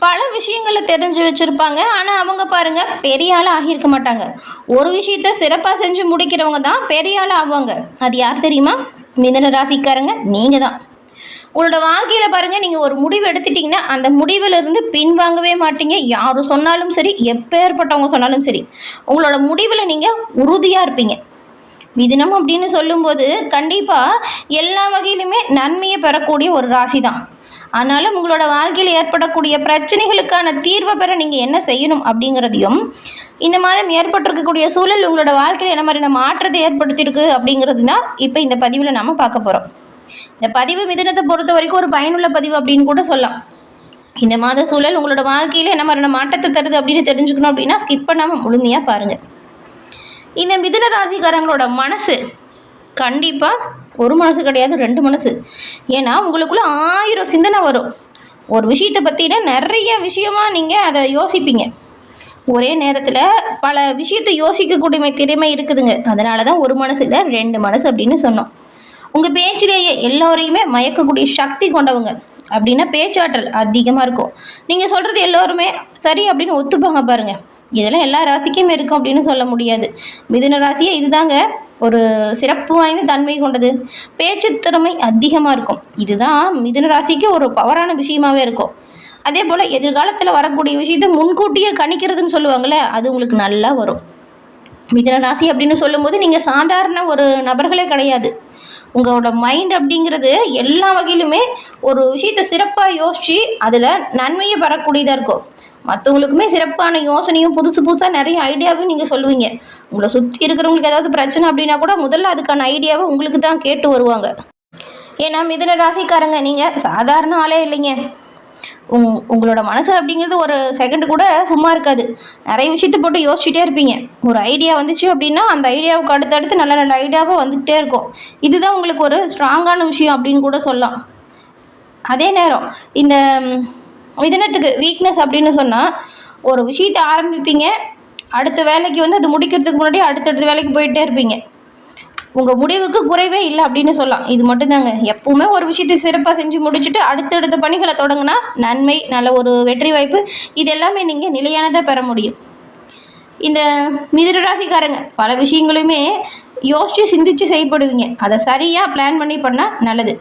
பல விஷயங்களை தெரிஞ்சு வச்சுருப்பாங்க. ஆனால் அவங்க பாருங்கள் பெரிய ஆள் ஆகியிருக்க மாட்டாங்க. ஒரு விஷயத்த சிறப்பாக செஞ்சு முடிக்கிறவங்க தான் பெரிய ஆள் ஆவாங்க. அது யார் தெரியுமா? மிதுன ராசிக்காரங்க நீங்கள் தான். உங்களோட வாழ்க்கையில் பாருங்கள், நீங்கள் ஒரு முடிவு எடுத்துட்டிங்கன்னா அந்த முடிவிலிருந்து பின்வாங்கவே மாட்டீங்க. யார் சொன்னாலும் சரி, எப்பேற்பட்டவங்க சொன்னாலும் சரி, உங்களோட முடிவில் நீங்கள் உறுதியாக இருப்பீங்க. மிதுனம் அப்படின்னு சொல்லும்போது கண்டிப்பாக எல்லா வகையிலுமே நன்மையை பெறக்கூடிய ஒரு ராசி தான். ஆனாலும் உங்களோட வாழ்க்கையில் ஏற்படக்கூடிய பிரச்சனைகளுக்கான தீர்வை பெற நீங்கள் என்ன செய்யணும் அப்படிங்கிறதையும், இந்த மாதம் ஏற்பட்டிருக்கக்கூடிய சூழல் உங்களோட வாழ்க்கையில் என்ன மாதிரியான மாற்றத்தை ஏற்படுத்தியிருக்கு அப்படிங்கிறது தான் இப்போ இந்த பதிவில் நம்ம பார்க்க போகிறோம். இந்த பதிவு மிதுனத்தை பொறுத்த வரைக்கும் ஒரு பயனுள்ள பதிவு அப்படின்னு கூட சொல்லலாம். இந்த மாத சூழல் உங்களோட வாழ்க்கையில் என்ன மாதிரியான மாற்றத்தை தருது அப்படின்னு தெரிஞ்சுக்கணும் அப்படின்னா ஸ்கிப் பண்ணாமல் முழுமையாக பாருங்கள். இந்த மிதுன ராசிக்காரங்களோட மனசு கண்டிப்பாக ஒரு மனசு கிடையாது, 2 மனசு. ஏன்னா உங்களுக்குள்ள 1000 சிந்தனை வரும். ஒரு விஷயத்தை பற்றினா நிறைய விஷயமாக நீங்கள் அதை யோசிப்பீங்க. ஒரே நேரத்தில் பல விஷயத்தை யோசிக்கக்கூடிய திறமை இருக்குதுங்க. அதனால தான் ஒரு மனசு இல்லை 2 மனசு அப்படின்னு சொன்னோம். உங்கள் பேச்சிலேயே எல்லோரையுமே மயக்கக்கூடிய சக்தி கொண்டவங்க. அப்படின்னா பேச்சாற்றல் அதிகமாக இருக்கும். நீங்கள் சொல்கிறது எல்லோருமே சரி அப்படின்னு ஒத்துப்பாங்க பாருங்கள். இதெல்லாம் எல்லா ராசிக்குமே இருக்கும் அப்படின்னு சொல்ல முடியாது. மிதுன ராசியே இதுதாங்க ஒரு சிறப்பு வாய்ந்த தன்மை கொண்டது. பேச்சு திறமை அதிகமாக இருக்கும். இதுதான் மிதுன ராசிக்கு ஒரு பவரான விஷயமாவே இருக்கும். அதே போல் எதிர்காலத்தில் வரக்கூடிய விஷயத்தை முன்கூட்டியே கணிக்கிறதுன்னு சொல்லுவாங்கள்ல, அது உங்களுக்கு நல்லா வரும். மிதுன ராசி அப்படின்னு சொல்லும்போது நீங்கள் சாதாரண ஒரு நபர்களே கிடையாது. உங்களோட மைண்ட் அப்படிங்கிறது எல்லா வகையிலுமே ஒரு விஷயத்தை சிறப்பாக யோசித்து அதில் நன்மையை பெறக்கூடியதாக இருக்கும். மற்றவங்களுக்குமே சிறப்பான யோசனையும் புதுசு புதுசாக நிறைய ஐடியாவும் நீங்கள் சொல்லுவீங்க. உங்களை சுற்றி இருக்கிறவங்களுக்கு ஏதாவது பிரச்சனை அப்படின்னா கூட முதல்ல அதுக்கான ஐடியாவை உங்களுக்கு தான் கேட்டு வருவாங்க. ஏன்னா மிதுன ராசிக்காரங்க நீங்கள் சாதாரண ஆளே இல்லைங்க. உங்களோட மனசு அப்படிங்கிறது ஒரு செகண்ட் கூட சும்மா இருக்காது. நிறைய விஷயத்தை போட்டு யோசிச்சுட்டே இருப்பீங்க. ஒரு ஐடியா வந்துச்சு அப்படின்னா அந்த ஐடியாவுக்கு அடுத்தடுத்து நல்ல நல்ல ஐடியாவாக வந்துக்கிட்டே இருக்கும். இதுதான் உங்களுக்கு ஒரு ஸ்ட்ராங்கான விஷயம் அப்படின்னு கூட சொல்லலாம். அதே நேரம் இந்த மிதுனத்துக்கு வீக்னஸ் அப்படின்னு சொன்னால், ஒரு விஷயத்தை ஆரம்பிப்பீங்க, அடுத்த வேலைக்கு வந்து அது முடிக்கிறதுக்கு முன்னாடி அடுத்தடுத்த வேலைக்கு போயிட்டே இருப்பீங்க. உங்கள் முடிவுக்கு குறைவே இல்லை அப்படின்னு சொல்லலாம். இது மட்டும்தாங்க. எப்பவுமே ஒரு விஷயத்தை சிறப்பாக செஞ்சு முடிச்சுட்டு அடுத்தடுத்த பணிகளை தொடங்கினா நன்மை, நல்ல ஒரு வெற்றி வாய்ப்பு, இது எல்லாமே நீங்கள் நிலையானதாக பெற முடியும். இந்த மிதுன ராசிக்காரங்க பல விஷயங்களுமே யோசித்து சிந்தித்து செயல்படுவீங்க. அதை சரியாக பிளான் பண்ணி பண்ணால் நல்லது.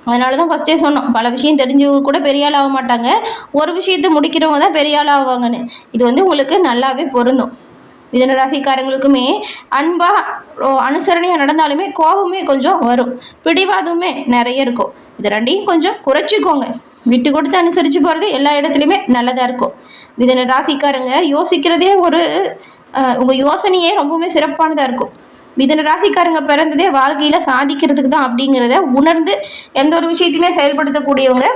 அதனால தான் ஃபஸ்ட்டே சொன்னோம், பல விஷயம் தெரிஞ்சவங்க கூட பெரிய ஆள் ஆக மாட்டாங்க, ஒரு விஷயத்தை முடிக்கிறவங்க தான் பெரிய ஆள் ஆவாங்கன்னு. இது வந்து உங்களுக்கு நல்லாவே பொருந்தும். மிதுன ராசிக்காரங்களுக்குமே அன்பாக அனுசரணையாக நடந்தாலுமே கோபமே கொஞ்சம் வரும், பிடிவாதமே நிறைய இருக்கும். இது ரெண்டையும் கொஞ்சம் குறைச்சிக்கோங்க. விட்டு கொடுத்து அனுசரித்து போகிறது எல்லா இடத்துலையுமே நல்லதாக இருக்கும். மிதுன ராசிக்காரங்க யோசிக்கிறதே உங்கள் யோசனையே ரொம்பவுமே சிறப்பானதாக இருக்கும். மிதுன ராசிக்காரங்க பிறந்ததே வாழ்க்கையில் சாதிக்கிறதுக்கு தான் அப்படிங்கிறத உணர்ந்து எந்த ஒரு விஷயத்தையுமே செயல்படுத்தக்கூடியவங்க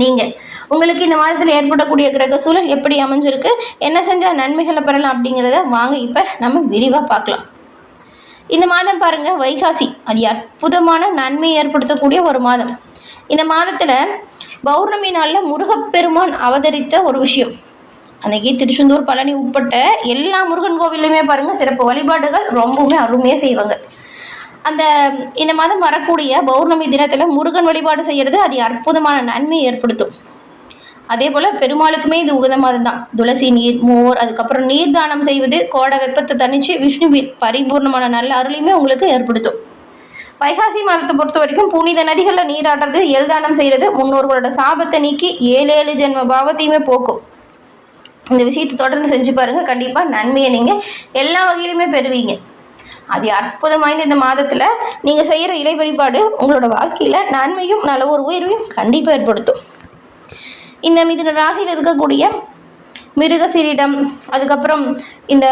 நீங்கள். உங்களுக்கு இந்த மாதத்தில் ஏற்படக்கூடிய கிரக சூழல் எப்படி அமைஞ்சிருக்கு, என்ன செஞ்சால் நன்மைகளை பெறலாம் அப்படிங்கிறத வாங்க இப்போ நம்ம விரிவாக பார்க்கலாம். இந்த மாதம் பாருங்கள், வைகாசி அது அற்புதமான நன்மை ஏற்படுத்தக்கூடிய ஒரு மாதம். இந்த மாதத்தில் பௌர்ணமி நாளில் முருகப்பெருமான் அவதரித்த ஒரு விஷயம். அன்றைக்கி திருச்செந்தூர், பழனி உட்பட்ட எல்லா முருகன் கோவிலுமே பாருங்கள் சிறப்பு வழிபாடுகள் ரொம்பவுமே அருமையாக செய்வாங்க. இந்த மாதம் வரக்கூடிய பௌர்ணமி தினத்தில் முருகன் வழிபாடு செய்கிறது அது அற்புதமான நன்மை ஏற்படுத்தும். அதே போல் பெருமாளுக்குமே இது உகந்த மாதம் தான். துளசி நீர், மோர், அதுக்கப்புறம் நீர்தானம் செய்வது கோடை வெப்பத்தை தணிச்சு விஷ்ணுவின் பரிபூர்ணமான நல்ல அருளையுமே உங்களுக்கு ஏற்படுத்தும். வைகாசி மாதத்தை பொறுத்த வரைக்கும் புனித நதிகளில் நீராடுறது, எல்தானம் செய்கிறது முன்னோர்களோட சாபத்தை நீக்கி 7 ஜென்ம பாவத்தையுமே போக்கும். இந்த விஷயத்தை தொடர்ந்து செஞ்சு பாருங்கள், கண்டிப்பாக நன்மையை நீங்கள் எல்லா வகையிலுமே பெறுவீங்க. அது அற்புதம் வாய்ந்த இந்த மாதத்தில் நீங்கள் செய்கிற இறை வழிபாடு உங்களோட வாழ்க்கையில் நன்மையும் நல்ல ஒரு உயர்வையும் கண்டிப்பாக ஏற்படுத்தும். இந்த மிதுன ராசியில் இருக்கக்கூடிய மிருகசீரிடம், அதுக்கப்புறம் இந்த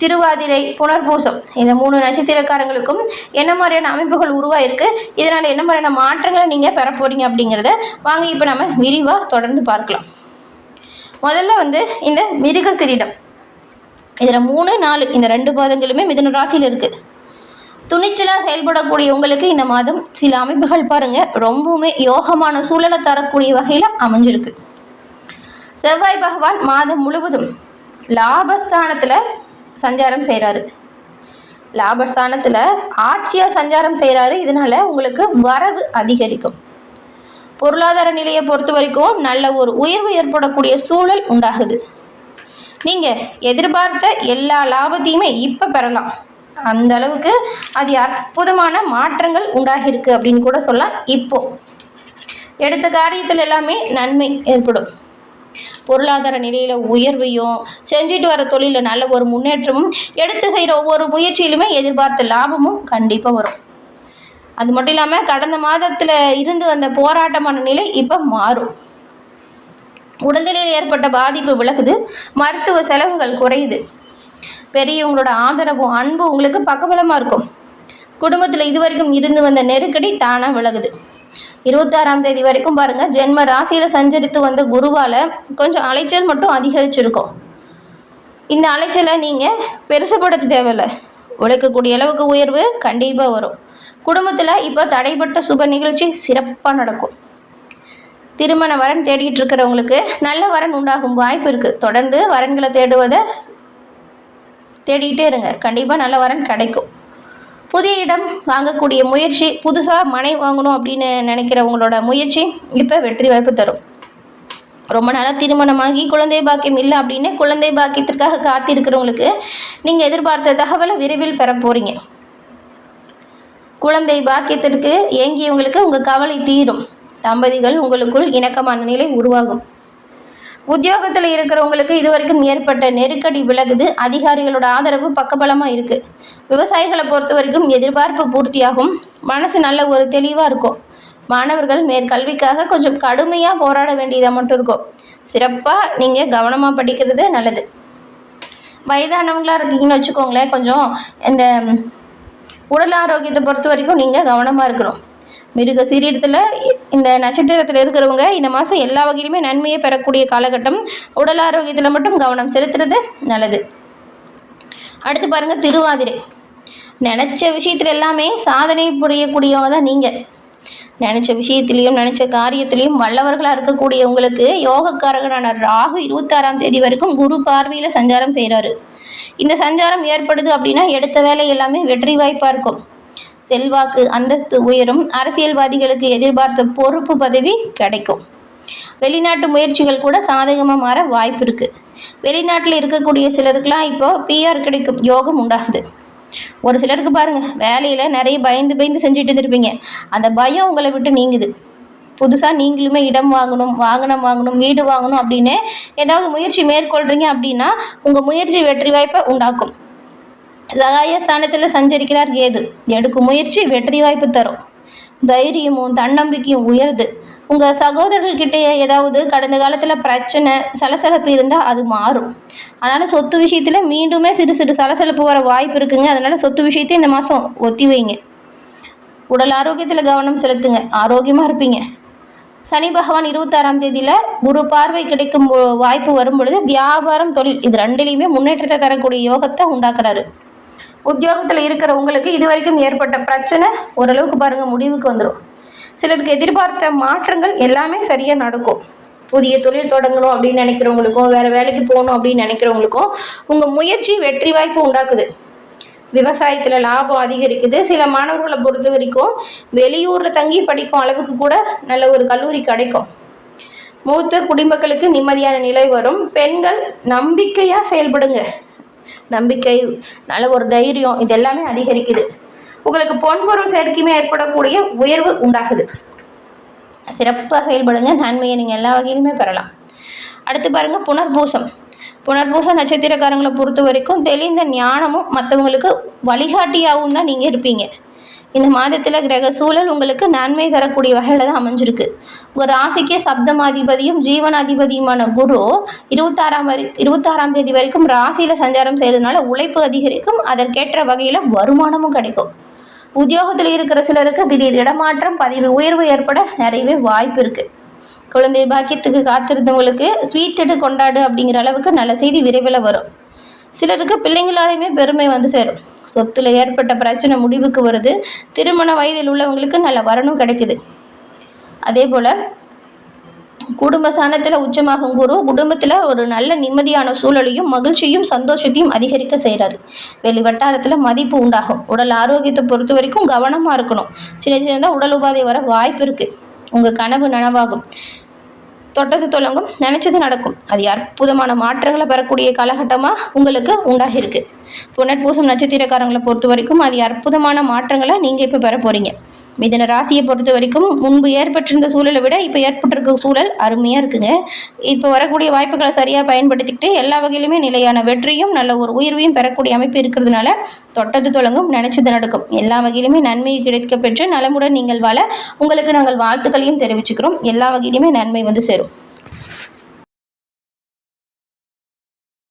திருவாதிரை, புனர்பூசம், இந்த 3 நட்சத்திரக்காரங்களுக்கும் என்ன மாதிரியான அமைப்புகள் உருவாயிருக்கு, இதனால் என்ன மாதிரியான மாற்றங்களை நீங்கள் பெற போகிறீங்க அப்படிங்கிறத வாங்க இப்போ நம்ம விரிவாக தொடர்ந்து பார்க்கலாம். முதல்ல வந்து இந்த மிருகசீரிடம், இதில் 3, 4 இந்த 2 பாதங்களுமே மிதுன ராசியில் இருக்குது. துணிச்சலாக செயல்படக்கூடிய உங்களுக்கு இந்த மாதம் சில அமைப்புகள் பாருங்கள் ரொம்பவுமே யோகமான சூழலை தரக்கூடிய வகையில் அமைஞ்சிருக்கு. செவ்வாய் பகவான் மாதம் முழுவதும் லாபஸ்தானத்தில் சஞ்சாரம் செய்கிறாரு. லாபஸ்தானத்தில் ஆட்சியாக சஞ்சாரம் செய்கிறாரு. இதனால் உங்களுக்கு வரவு அதிகரிக்கும். பொருளாதார நிலையை பொறுத்த வரைக்கும் நல்ல ஒரு உயர்வு ஏற்படக்கூடிய சூழல் உண்டாகுது. நீங்கள் எதிர்பார்த்த எல்லா லாபத்தையுமே இப்போ பெறலாம். அந்த அளவுக்கு அது அற்புதமான மாற்றங்கள் உண்டாகிருக்கு அப்படின்னு கூட சொல்லலாம். இப்போ எடுத்த காரியத்தில் எல்லாமே நன்மை ஏற்படும். பொருளாதார நிலையில் உயர்வையும், செஞ்சுட்டு வர தொழிலில் நல்ல ஒரு முன்னேற்றமும், எடுத்து செய்கிற ஒவ்வொரு முயற்சியிலுமே எதிர்பார்த்த லாபமும் கண்டிப்பாக வரும். அது மட்டும் இல்லாமல் கடந்த மாதத்தில் இருந்து வந்த போராட்டமான நிலை இப்போ மாறும். உடல்நிலையில் ஏற்பட்ட பாதிப்பு விலகுது. மருத்துவ செலவுகள் குறையுது. பெரியவங்களோட ஆதரவும் அன்பு உங்களுக்கு பக்கபலமாக இருக்கும். குடும்பத்தில் இதுவரைக்கும் இருந்து வந்த நெருக்கடி தானாக விலகுது. 26ஆம் தேதி வரைக்கும் பாருங்கள், ஜென்ம ராசியில் சஞ்சரித்து வந்த குருவால் கொஞ்சம் அலைச்சல் மட்டும் அதிகரிச்சிருக்கும். இந்த அலைச்சலை நீங்கள் பெருசுப்படுத்த தேவையில்லை. உழைக்கக்கூடிய அளவுக்கு உயர்வு கண்டிப்பாக வரும். குடும்பத்தில் இப்போ தடைப்பட்ட சுப நிகழ்ச்சி சிறப்பாக நடக்கும். திருமண வரன் தேடிட்டு இருக்கிறவங்களுக்கு நல்ல வரன் உண்டாகும் வாய்ப்பு இருக்குது. தொடர்ந்து வரன்களை தேடிக்கிட்டே இருங்க. கண்டிப்பாக நல்ல வரன் கிடைக்கும். புதிய இடம் வாங்கக்கூடிய முயற்சி, புதுசாக மனை வாங்கணும் அப்படின்னு நினைக்கிறவங்களோட முயற்சி இப்போ வெற்றி வாய்ப்பு தரும். ரொம்ப நாளாக திருமணமாகி குழந்தை பாக்கியம் இல்லை அப்படின்னு குழந்தை பாக்கியத்திற்காக காத்திருக்கிறவங்களுக்கு நீங்கள் எதிர்பார்த்த தகவலை விரைவில் பெற போகிறீங்க. குழந்தை பாக்கியத்திற்கு ஏங்கியவங்களுக்கு உங்கள் கவலை தீரும். தம்பதிகள் உங்களுக்குள் இணக்கமான நிலை உருவாகும். உத்தியோகத்தில் இருக்கிறவங்களுக்கு இதுவரைக்கும் ஏற்பட்ட நெருக்கடி விலகுது. அதிகாரிகளோட ஆதரவு பக்கபலமாக இருக்குது. விவசாயிகளை பொறுத்த வரைக்கும் எதிர்பார்ப்பு பூர்த்தியாகும். மனசு நல்ல ஒரு தெளிவாக இருக்கும். மாணவர்கள் மேற்கல்விக்காக கொஞ்சம் கடுமையாக போராட வேண்டியதாக மட்டும் இருக்கும். சிறப்பாக நீங்கள் கவனமாக படிக்கிறது நல்லது. வயதானவங்களாக இருக்கீங்கன்னு வச்சுக்கோங்களேன், கொஞ்சம் இந்த உடல் ஆரோக்கியத்தை பொறுத்த வரைக்கும் நீங்கள் கவனமாக இருக்கணும். மிருக சீரியத்தில் இந்த நட்சத்திரத்தில் இருக்கிறவங்க இந்த மாதம் எல்லா வகையிலுமே நன்மையை பெறக்கூடிய காலகட்டம். உடல் ஆரோக்கியத்தில் மட்டும் கவனம் செலுத்துறது நல்லது. அடுத்து பாருங்கள், திருவாதிரை. நினச்ச விஷயத்தில் எல்லாமே சாதனை புரியக்கூடியவங்க தான் நீங்கள். நினச்ச விஷயத்திலையும் நினச்ச காரியத்திலையும் வல்லவர்களாக இருக்கக்கூடிய உங்களுக்கு யோகக்காரகனான ராகு 26ஆம் தேதி வரைக்கும் குரு பார்வையில் சஞ்சாரம் செய்கிறாரு. இந்த சஞ்சாரம் ஏற்படுது அப்படின்னா எடுத்த வேலை எல்லாமே வெற்றி வாய்ப்பாக இருக்கும். செல்வாக்கு அந்தஸ்து உயரும். அரசியல்வாதிகளுக்கு எதிர்பார்த்த பொறுப்பு பதவி கிடைக்கும். வெளிநாட்டு முயற்சிகள் கூட சாதகமாக மாற வாய்ப்பு இருக்குது. வெளிநாட்டில் இருக்கக்கூடிய சிலருக்குலாம் இப்போ பிஆர் கிடைக்கும் யோகம் உண்டாகுது. ஒரு சிலருக்கு பாருங்கள், வேலையில் நிறைய பயந்து செஞ்சுட்டு இருந்திருப்பீங்க. அந்த பயம் உங்களை விட்டு நீங்குது. புதுசாக நீங்களுமே இடம் வாங்கணும், வாகனம் வாங்கணும், வீடு வாங்கணும் அப்படின்னு ஏதாவது முயற்சி மேற்கொள்கிறீங்க அப்படின்னா உங்கள் முயற்சி வெற்றி வாய்ப்பை உண்டாக்கும். சகாயஸ்தானத்தில் சஞ்சரிக்கிறார் கேது. எடுக்கும் முயற்சி வெற்றி வாய்ப்பு தரும். தைரியமும் தன்னம்பிக்கையும் உயருது. உங்கள் சகோதரர்கிட்ட ஏதாவது கடந்த காலத்தில் பிரச்சனை சலசலப்பு இருந்தால் அது மாறும். அதனால் சொத்து விஷயத்தில் மீண்டுமே சிறு சிறு சலசலப்பு வர வாய்ப்பு இருக்குங்க. அதனால் சொத்து விஷயத்தை இந்த மாதம் ஒத்தி வைங்க. உடல் ஆரோக்கியத்தில் கவனம் செலுத்துங்க. ஆரோக்கியமாக இருப்பீங்க. சனி பகவான் 26ஆம் தேதியில் குரு பார்வை கிடைக்கும் வாய்ப்பு வரும் பொழுது வியாபாரம், தொழில் இது ரெண்டுலேயுமே முன்னேற்றத்தை தரக்கூடிய யோகத்தை உண்டாக்குறாரு. உத்தியோகத்தில் இருக்கிற உங்களுக்கு இது வரைக்கும் ஏற்பட்ட பிரச்சனை ஓரளவுக்கு பாருங்கள் முடிவுக்கு வந்துடும். சிலருக்கு எதிர்பார்த்த மாற்றங்கள் எல்லாமே சரியாக நடக்கும். புதிய தொழில் தொடங்கணும் அப்படின்னு நினைக்கிறவங்களுக்கும், வேறு வேலைக்கு போகணும் அப்படின்னு நினைக்கிறவங்களுக்கும் உங்கள் முயற்சி வெற்றி வாய்ப்பு உண்டாக்குது. விவசாயத்தில் லாபம் அதிகரிக்குது. சில மாணவர்களை பொறுத்த வரைக்கும் வெளியூரில் தங்கி படிக்கும் அளவுக்கு கூட நல்ல ஒரு கல்லூரி கிடைக்கும். மூத்த குடிமக்களுக்கு நிம்மதியான நிலை வரும். பெண்கள் நம்பிக்கையாக செயல்படுங்க. நம்பிக்கை, நல்ல ஒரு தைரியம், இது எல்லாமே அதிகரிக்குது. உங்களுக்கு பொன்பொருள் சேர்க்கையுமே ஏற்படக்கூடிய உயர்வு உண்டாகுது. சிறப்பாக செயல்படுங்க. நன்மையை நீங்கள் எல்லா வகையிலுமே பெறலாம். அடுத்து பாருங்கள், புனர்பூசம் நட்சத்திரக்காரங்களை பொறுத்த வரைக்கும் தெளிந்த ஞானமும் மற்றவங்களுக்கு வழிகாட்டியாகவும் தான் நீங்கள் இருப்பீங்க. இந்த மாதத்தில் கிரக சூழல் உங்களுக்கு நன்மை தரக்கூடிய வகையில் தான் அமைஞ்சிருக்கு. உங்கள் ராசிக்கு சப்தமாதிபதியும் ஜீவனாதிபதியுமான குரு 26ஆம் தேதி வரைக்கும் ராசியில் சஞ்சாரம் செய்கிறதுனால உழைப்பு அதிகரிக்கும். அதற்கேற்ற வகையில் வருமானமும் கிடைக்கும். உத்தியோகத்தில் இருக்கிற சிலருக்கு திடீர் இடமாற்றம், பதவி உயர்வு ஏற்பட நிறையவே வாய்ப்பு இருக்குது. குழந்தை பாக்கியத்துக்கு காத்திருந்தவங்களுக்கு ஸ்வீட் கொண்டாடு அப்படிங்கிற அளவுக்கு நல்ல செய்தி விரைவில் வரும். சிலருக்கு பிள்ளைங்களாலையுமே பெருமை வந்து சேரும். சொத்துல ஏற்பட்ட பிரச்சனை முடிவுக்கு வருது. திருமண வயதில் உள்ளவங்களுக்கு நல்ல வரணும் கிடைக்குது. அதே போல் குடும்ப ஸ்தானத்தில் உச்சமாகும் குரு குடும்பத்தில் ஒரு நல்ல நிம்மதியான சூழலையும் மகிழ்ச்சியும் சந்தோஷத்தையும் அதிகரிக்க செய்கிறாரு. வெளி வட்டாரத்தில் மதிப்பு உண்டாகும். உடல் ஆரோக்கியத்தை பொறுத்த வரைக்கும் கவனமாக இருக்கணும். சின்ன சின்னதாக உடல் உபாதை வர வாய்ப்பு இருக்குது. உங்கள் கனவு நனவாகும். தொட்டது தொடங்கும், நினைச்சது நடக்கும். அது அற்புதமான மாற்றங்களை பெறக்கூடிய காலகட்டமாக உங்களுக்கு உண்டாகிருக்கு. புனர்பூசம் நட்சத்திரக்காரங்களை பொறுத்த வரைக்கும் அது அற்புதமான மாற்றங்களை நீங்கள் இப்போ பெற போகிறீங்க. மிதன ராசியை பொறுத்த வரைக்கும் முன்பு ஏற்பட்டிருந்த சூழலை விட இப்போ ஏற்பட்டிருக்க சூழல் அருமையாக இருக்குங்க. இப்போ வரக்கூடிய வாய்ப்புகளை சரியாக பயன்படுத்திக்கிட்டு எல்லா வகையிலுமே நிலையான வெற்றியும் நல்ல ஒரு உயர்வையும் பெறக்கூடிய அமைப்பு இருக்கிறதுனால தொட்டது தொடங்கும், நினைச்சது நடக்கும். எல்லா வகையிலுமே நன்மை கிடைக்க பெற்று நலமுடன் நீங்கள் வாழ உங்களுக்கு நாங்கள் வாழ்த்துக்களையும் தெரிவிச்சுக்கிறோம். எல்லா வகையிலுமே நன்மை வந்து சேரும்.